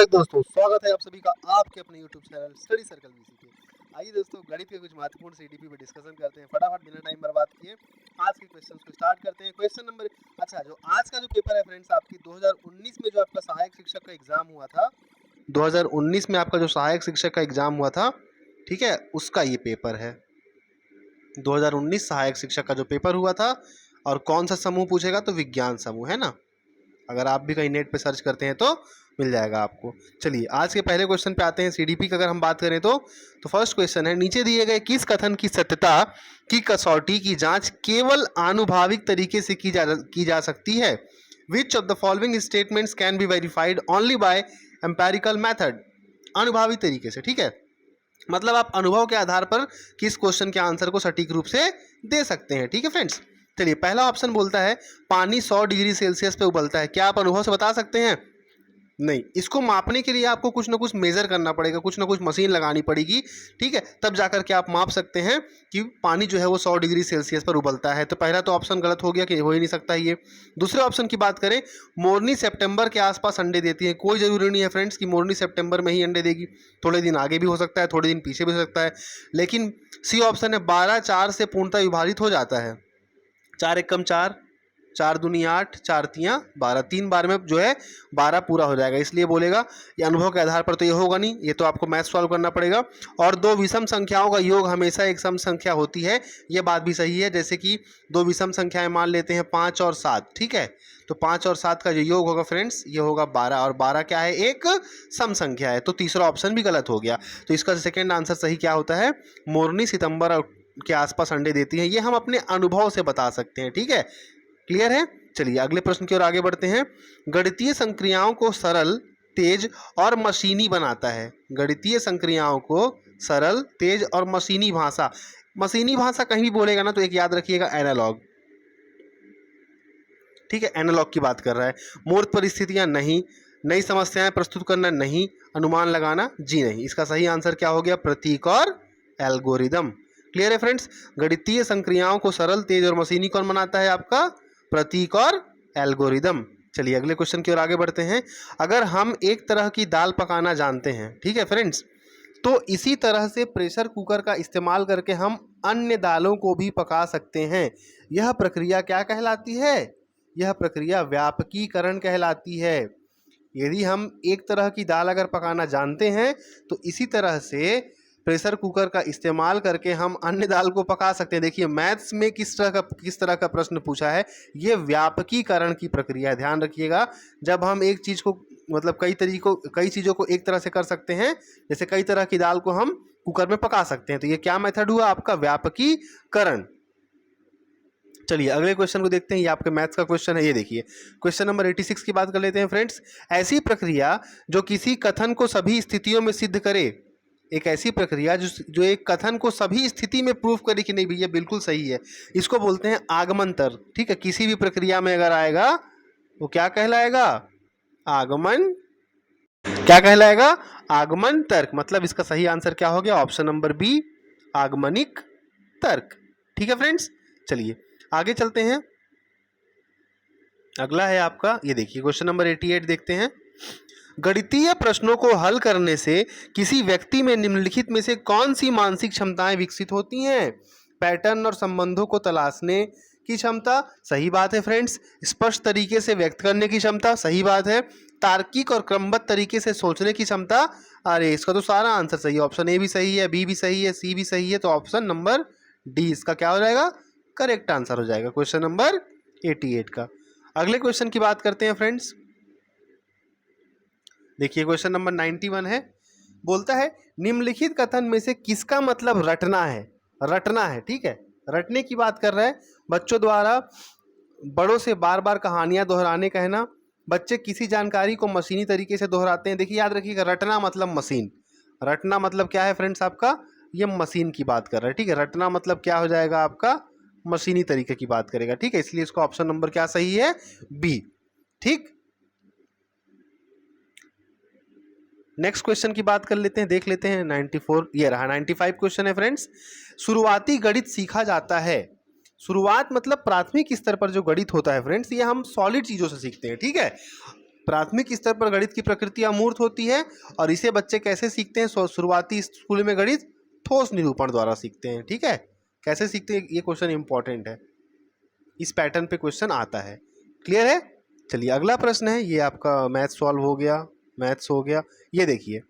Back दोस्तों, स्वागत है आप सभी का आपके अपने YouTube channel study circle VC पे। आइए दोस्तों, गणित के कुछ महत्वपूर्ण सीडीपी पे डिस्कशन करते हैं। फटाफट बिना टाइम बर्बाद किए आज के क्वेश्चंस को स्टार्ट करते हैं। क्वेश्चन नंबर जो आज का जो पेपर है फ्रेंड्स, आपकी 2019 में जो आपका सहायक शिक्षक का एग्जाम हुआ था, 2019 में आपका जो सहायक शिक्षक का एग्जाम हुआ था, ठीक है, उसका ये पेपर है। 2019 सहायक शिक्षक का जो पेपर हुआ था, और कौन सा समूह पूछेगा तो विज्ञान समूह है ना। अगर आप भी कहीं नेट पे सर्च करते हैं तो मिल जाएगा आपको। चलिए आज के पहले क्वेश्चन पे आते हैं। सीडीपी की अगर हम बात करें तो फर्स्ट क्वेश्चन है, नीचे दिए गए किस कथन की सत्यता की कसौटी की जांच केवल आनुभाविक तरीके से की जा सकती है? Which of the following statements can be verified only by empirical method? अनुभावी तरीके से, ठीक है, मतलब आप अनुभव के आधार पर किस क्वेश्चन के आंसर को सटीक रूप से दे सकते हैं। ठीक है फ्रेंड्स, चलिए पहला ऑप्शन बोलता है पानी 100 डिग्री सेल्सियस पे उबलता है। क्या आप अनुभव से बता सकते हैं? नहीं। इसको मापने के लिए आपको कुछ ना कुछ मेजर करना पड़ेगा, कुछ ना कुछ मशीन लगानी पड़ेगी, ठीक है, तब जाकर के आप माप सकते हैं कि पानी जो है वो 100 डिग्री सेल्सियस पर उबलता है। तो पहला तो ऑप्शन गलत हो गया कि हो ही नहीं सकता ये। दूसरे ऑप्शन की बात करें, मोरनी सितंबर के आसपास अंडे देती है। कोई ज़रूरी नहीं है फ्रेंड्स कि मोरनी सितंबर में ही अंडे देगी, थोड़े दिन आगे भी हो सकता है, थोड़े दिन पीछे भी हो सकता है। लेकिन सी ऑप्शन है 12 4 से पूर्णतः विभाजित हो जाता है। 4 एकम 4, 4 दूनी 8, 4 तियाँ 12, 3 बार में जो है 12 पूरा हो जाएगा, इसलिए बोलेगा। ये अनुभव के आधार पर तो ये होगा नहीं, ये तो आपको मैथ सॉल्व करना पड़ेगा। और दो विषम संख्याओं का योग हमेशा एक सम संख्या होती है, ये बात भी सही है। जैसे कि दो विषम संख्याएं मान लेते हैं 5 और 7, ठीक है, तो 5 और 7 का जो योग होगा फ्रेंड्स, ये होगा 12, और 12 क्या है, एक सम संख्या है। तो तीसरा ऑप्शन भी गलत हो गया। तो इसका सेकेंड आंसर सही क्या होता है, मोरनी सितंबर के आसपास अंडे देती हैं। ये हम अपने अनुभव से बता सकते हैं। ठीक है, क्लियर है। चलिए अगले प्रश्न की ओर आगे बढ़ते हैं। गणितीय संक्रियाओं को सरल, तेज और मशीनी बनाता है। गणितीय संक्रियाओं को सरल, तेज और मशीनी भाषा, मशीनी भाषा कहीं भी बोलेगा ना तो एक याद रखिएगा, एनालॉग, ठीक है, एनालॉग की बात कर रहा है। मूर्त परिस्थितियां नहीं, नई समस्याएं प्रस्तुत करना नहीं, अनुमान लगाना जी नहीं। इसका सही आंसर क्या हो गया, प्रतीक और एल्गोरिदम। क्लियर है फ्रेंड्स, गणितीय संक्रियाओं को सरल, तेज और मशीनी कौन बनाता है, आपका प्रतीक और एल्गोरिदम। चलिए अगले क्वेश्चन की ओर आगे बढ़ते हैं। अगर हम एक तरह की दाल पकाना जानते हैं, ठीक है फ्रेंड्स, तो इसी तरह से प्रेशर कुकर का इस्तेमाल करके हम अन्य दालों को भी पका सकते हैं। यह प्रक्रिया क्या कहलाती है? यह प्रक्रिया व्यापकीकरण कहलाती है। यदि हम एक तरह की दाल अगर पकाना जानते हैं तो इसी तरह से प्रेशर कुकर का इस्तेमाल करके हम अन्य दाल को पका सकते हैं। देखिए मैथ्स में किस तरह का प्रश्न पूछा है, ये व्यापकीकरण की प्रक्रिया है, ध्यान रखिएगा। जब हम एक चीज़ को मतलब कई चीज़ों को एक तरह से कर सकते हैं, जैसे कई तरह की दाल को हम कुकर में पका सकते हैं, तो ये क्या मेथड हुआ, आपका व्यापकीकरण। चलिए अगले क्वेश्चन को देखते हैं। ये आपके मैथ्स का क्वेश्चन है। ये देखिए क्वेश्चन नंबर 86 की बात कर लेते हैं फ्रेंड्स। ऐसी प्रक्रिया जो किसी कथन को सभी स्थितियों में सिद्ध करे, एक ऐसी प्रक्रिया जो एक कथन को सभी स्थिति में प्रूफ करे कि नहीं भैया बिल्कुल सही है, इसको बोलते हैं आगमन तर्क। ठीक है, किसी भी प्रक्रिया में अगर आएगा वो क्या कहलाएगा, आगमन, क्या कहलाएगा, आगमन तर्क। मतलब इसका सही आंसर क्या हो गया, ऑप्शन नंबर बी, आगमनिक तर्क। ठीक है फ्रेंड्स, चलिए आगे चलते हैं। अगला है आपका, ये देखिए क्वेश्चन नंबर 88 देखते हैं। गणितीय प्रश्नों को हल करने से किसी व्यक्ति में निम्नलिखित में से कौन सी मानसिक क्षमताएं विकसित होती हैं? पैटर्न और संबंधों को तलाशने की क्षमता, सही बात है फ्रेंड्स। स्पष्ट तरीके से व्यक्त करने की क्षमता, सही बात है। तार्किक और क्रमबद्ध तरीके से सोचने की क्षमता, अरे इसका तो सारा आंसर सही है। ऑप्शन ए भी सही है, बी भी सही है, सी भी सही है, तो ऑप्शन नंबर डी इसका क्या हो जाएगा, करेक्ट आंसर हो जाएगा क्वेश्चन नंबर 88 का। अगले क्वेश्चन की बात करते हैं फ्रेंड्स। देखिए क्वेश्चन नंबर 91 है, बोलता है निम्नलिखित कथन में से किसका मतलब रटना है, रटना है, ठीक है, रटने की बात कर रहा है। बच्चों द्वारा बड़ों से बार बार कहानियां दोहराने कहना, बच्चे किसी जानकारी को मशीनी तरीके से दोहराते हैं। देखिए याद रखिएगा, रटना मतलब मशीन, रटना मतलब क्या है फ्रेंड्स, आपका ये मशीन की बात कर रहा है। ठीक है, रटना मतलब क्या हो जाएगा, आपका मशीनी तरीके की बात करेगा। ठीक है, इसलिए इसका ऑप्शन नंबर क्या सही है, बी। ठीक, नेक्स्ट क्वेश्चन की बात कर लेते हैं, देख लेते हैं। 94, ये रहा 95 क्वेश्चन है फ्रेंड्स। शुरुआती गणित सीखा जाता है। शुरुआत मतलब प्राथमिक स्तर पर जो गणित होता है फ्रेंड्स, ये हम सॉलिड चीजों से सीखते हैं। ठीक है, प्राथमिक स्तर पर गणित की प्रकृति अमूर्त होती है और इसे बच्चे कैसे सीखते हैं? शुरुआती स्कूल में गणित ठोस निरूपण द्वारा सीखते हैं। ठीक है, कैसे सीखते हैं ये क्वेश्चन इंपॉर्टेंट है, इस पैटर्न पे क्वेश्चन आता है। क्लियर है? चलिए अगला प्रश्न है, ये आपका मैथ्स सॉल्व हो गया, मैथ्स हो गया। ये देखिए,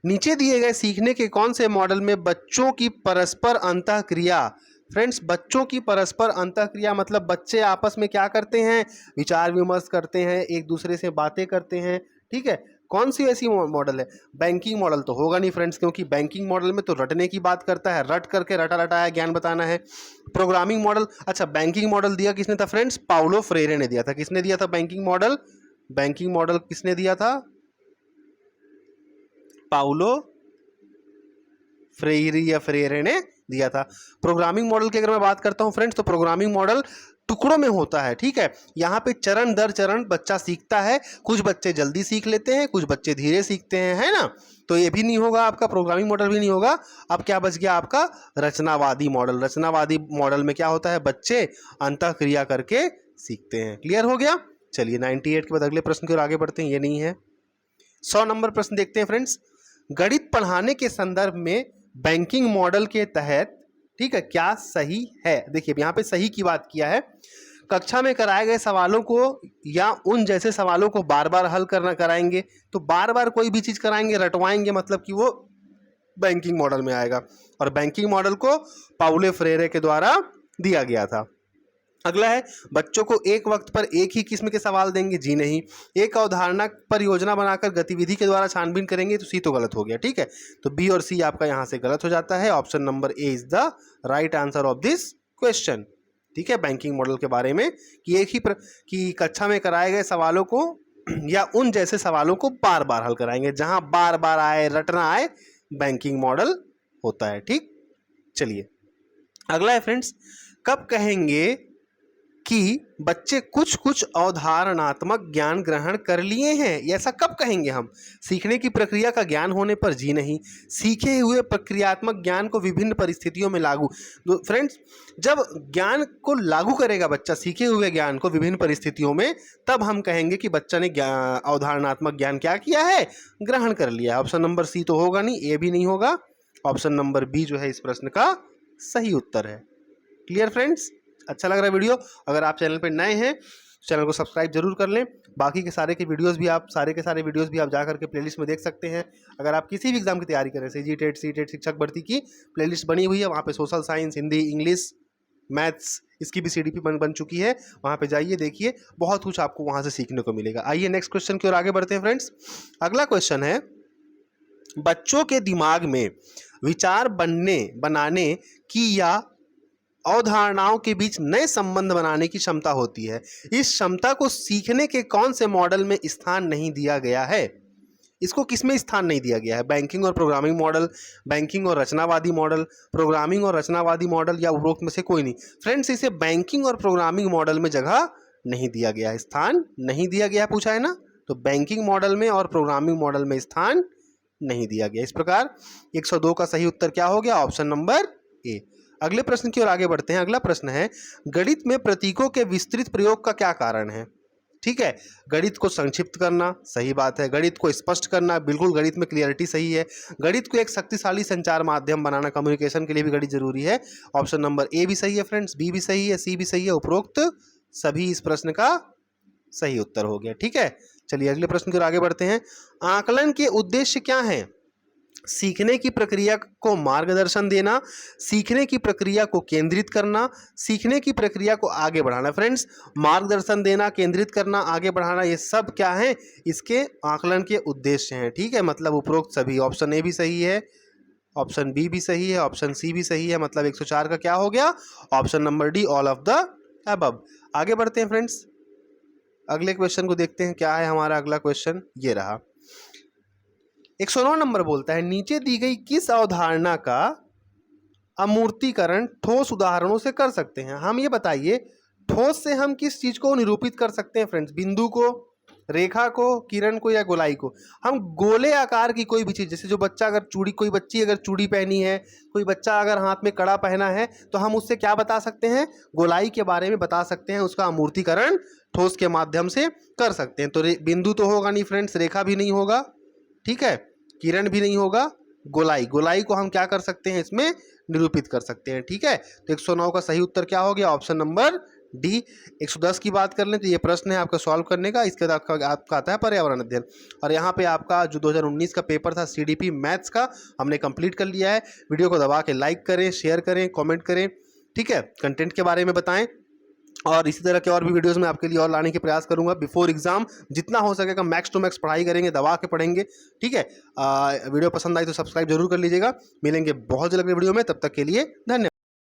नीचे दिए गए सीखने के कौन से मॉडल में बच्चों की परस्पर अंतःक्रिया, फ्रेंड्स बच्चों की परस्पर अंतःक्रिया मतलब बच्चे आपस में क्या करते हैं? विचार विमर्श करते हैं, एक दूसरे से बातें करते हैं। ठीक है, कौन सी ऐसी मॉडल है? बैंकिंग मॉडल तो होगा नहीं फ्रेंड्स, क्योंकि बैंकिंग मॉडल में तो रटने की बात करता है, रट करके रटा रटाया ज्ञान बताना है। प्रोग्रामिंग मॉडल, अच्छा बैंकिंग मॉडल दिया किसने था फ्रेंड्स? पाउलो फ्रेरे ने दिया था। किसने दिया था बैंकिंग मॉडल? बैंकिंग मॉडल किसने दिया था? पाउलो फ्रेरी या फ्रेरे ने दिया था। प्रोग्रामिंग मॉडल की अगर मैं बात करता हूं फ्रेंड्स, तो प्रोग्रामिंग मॉडल टुकड़ों में होता है। ठीक है, यहाँ पे चरण दर चरण बच्चा सीखता है, कुछ बच्चे जल्दी सीख लेते हैं, कुछ बच्चे धीरे सीखते हैं, है ना। तो ये भी नहीं होगा आपका, प्रोग्रामिंग मॉडल भी नहीं होगा। अब क्या बच गया आपका? रचनावादी मॉडल। रचनावादी मॉडल में क्या होता है? बच्चे अंतःक्रिया करके सीखते हैं। क्लियर हो गया? चलिए 98 के बाद अगले प्रश्न की ओर आगे बढ़ते हैं। ये नहीं है, 100 नंबर प्रश्न देखते हैं फ्रेंड्स। गणित पढ़ाने के संदर्भ में बैंकिंग मॉडल के तहत, ठीक है, क्या सही है? देखिए यहाँ पे सही की बात किया है। कक्षा में कराए गए सवालों को या उन जैसे सवालों को बार बार हल करना कराएंगे, तो बार बार कोई भी चीज कराएंगे, रटवाएंगे, मतलब कि वो बैंकिंग मॉडल में आएगा। और बैंकिंग मॉडल को पाउलो फ्रेरे के द्वारा दिया गया था। अगला है, बच्चों को एक वक्त पर एक ही किस्म के सवाल देंगे? जी नहीं। एक अवधारणा पर योजना बनाकर गतिविधि के द्वारा छानबीन करेंगे? तो सी तो गलत हो गया। ठीक है, तो बी और सी आपका यहां से गलत हो जाता है। Option number A is the right answer of this question. ठीक है, बैंकिंग मॉडल के बारे में कि एक ही कि कक्षा में कराए गए सवालों को या उन जैसे सवालों को बार बार हल कराएंगे, जहां बार बार आए, रटना आए, बैंकिंग मॉडल होता है। ठीक, चलिए अगला है फ्रेंड्स, कब कहेंगे कि बच्चे कुछ कुछ अवधारणात्मक ज्ञान ग्रहण कर लिए हैं? ऐसा कब कहेंगे हम? सीखने की प्रक्रिया का ज्ञान होने पर? जी नहीं। सीखे हुए प्रक्रियात्मक ज्ञान को विभिन्न परिस्थितियों में लागू, तो फ्रेंड्स जब ज्ञान को लागू करेगा बच्चा, सीखे हुए ज्ञान को विभिन्न परिस्थितियों में, तब हम कहेंगे कि बच्चा ने अवधारणात्मक ज्ञान क्या किया है? ग्रहण कर लिया। ऑप्शन नंबर सी तो होगा नहीं, ए भी नहीं होगा। ऑप्शन नंबर बी जो है इस प्रश्न का सही उत्तर है। Clear friends? अच्छा लग रहा है वीडियो? अगर आप चैनल पर नए हैं चैनल को सब्सक्राइब जरूर कर लें। बाकी के सारे वीडियोस भी आप जा करके प्लेलिस्ट में देख सकते हैं। अगर आप किसी भी एग्जाम की तैयारी करें, CG टेट, सी टेट, शिक्षक भर्ती की प्लेलिस्ट बनी हुई है, वहाँ पे social science, Hindi, English, maths, इसकी भी CDP बन चुकी है। वहाँ पे जाइए, देखिए, बहुत कुछ आपको वहाँ से सीखने को मिलेगा। आइए नेक्स्ट क्वेश्चन की ओर आगे बढ़ते हैं फ्रेंड्स। अगला क्वेश्चन है, बच्चों के दिमाग में विचार बनाने की या अवधारणाओं के बीच नए संबंध बनाने की क्षमता होती है। इस क्षमता को सीखने के कौन से मॉडल में स्थान नहीं दिया गया है? इसको किसमें स्थान नहीं दिया गया है? बैंकिंग और प्रोग्रामिंग मॉडल, बैंकिंग और रचनावादी मॉडल, प्रोग्रामिंग और रचनावादी मॉडल, या उपरोक्त में से कोई नहीं? फ्रेंड्स इसे बैंकिंग और प्रोग्रामिंग मॉडल में जगह नहीं दिया गया है, स्थान नहीं दिया गया, पूछा है ना। तो बैंकिंग मॉडल में और प्रोग्रामिंग मॉडल में स्थान नहीं दिया गया। इस प्रकार 102 का सही उत्तर क्या हो गया? Option number A. अगले प्रश्न की ओर आगे बढ़ते हैं। अगला प्रश्न है, गणित में प्रतीकों के विस्तृत प्रयोग का क्या कारण है? ठीक है, गणित को संक्षिप्त करना, सही बात है। गणित को स्पष्ट करना, बिल्कुल, गणित में क्लियरिटी सही है। गणित को एक शक्तिशाली संचार माध्यम बनाना, कम्युनिकेशन के लिए भी गणित जरूरी है। ऑप्शन नंबर ए भी सही है फ्रेंड्स, बी भी सही है, सी भी सही है। उपरोक्त सभी इस प्रश्न का सही उत्तर हो गया। ठीक है, चलिए अगले प्रश्न की ओर आगे बढ़ते हैं। आकलन के उद्देश्य क्या हैं? सीखने की प्रक्रिया को मार्गदर्शन देना, सीखने की प्रक्रिया को केंद्रित करना, सीखने की प्रक्रिया को आगे बढ़ाना। फ्रेंड्स मार्गदर्शन देना, केंद्रित करना, आगे बढ़ाना, ये सब क्या है? इसके आकलन के उद्देश्य हैं। ठीक है, मतलब उपरोक्त सभी। ऑप्शन ए भी सही है, ऑप्शन बी भी सही है, ऑप्शन सी भी सही है। मतलब 104 का क्या हो गया? Option number D, all of the above. आगे बढ़ते हैं फ्रेंड्स, अगले क्वेश्चन को देखते हैं। क्या है हमारा अगला क्वेश्चन? ये रहा। 109 नंबर बोलता है, नीचे दी गई किस अवधारणा का अमूर्तीकरण ठोस उदाहरणों से कर सकते हैं? हम ये बताइए, ठोस से हम किस चीज को निरूपित कर सकते हैं फ्रेंड्स? बिंदु को, रेखा को, किरण को या गोलाई को? हम गोले आकार की कोई भी चीज़, जैसे जो बच्चा अगर चूड़ी, कोई बच्ची अगर चूड़ी पहनी है, कोई बच्चा अगर हाथ में कड़ा पहना है, तो हम उससे क्या बता सकते हैं? गोलाई के बारे में बता सकते हैं, उसका अमूर्तीकरण ठोस के माध्यम से कर सकते हैं। तो बिंदु तो होगा नहीं फ्रेंड्स, रेखा भी नहीं होगा, ठीक है, किरण भी नहीं होगा, गोलाई, गोलाई को हम क्या कर सकते हैं इसमें निरूपित कर सकते हैं, ठीक है। तो 109 का सही उत्तर क्या हो गया? Option number D. 110 की बात कर लें तो ये प्रश्न है आपका सॉल्व करने का। इसके बाद आपका आता है पर्यावरण अध्ययन, और यहाँ पे आपका जो 2019 का पेपर था सीडीपी मैथ्स का, हमने कंप्लीट कर लिया है। वीडियो को दबा के लाइक करें, शेयर करें, कमेंट करें, ठीक है, कंटेंट के बारे में बताएं, और इसी तरह के और भी वीडियोस मैं आपके लिए और लाने के प्रयास करूंगा। बिफोर एग्जाम जितना हो सकेगा मैक्स टू मैक्स पढ़ाई करेंगे, दबा के पढ़ेंगे, ठीक है। वीडियो पसंद आई तो सब्सक्राइब जरूर कर लीजिएगा। मिलेंगे बहुत जल्द अगले वीडियो में, तब तक के लिए धन्यवाद।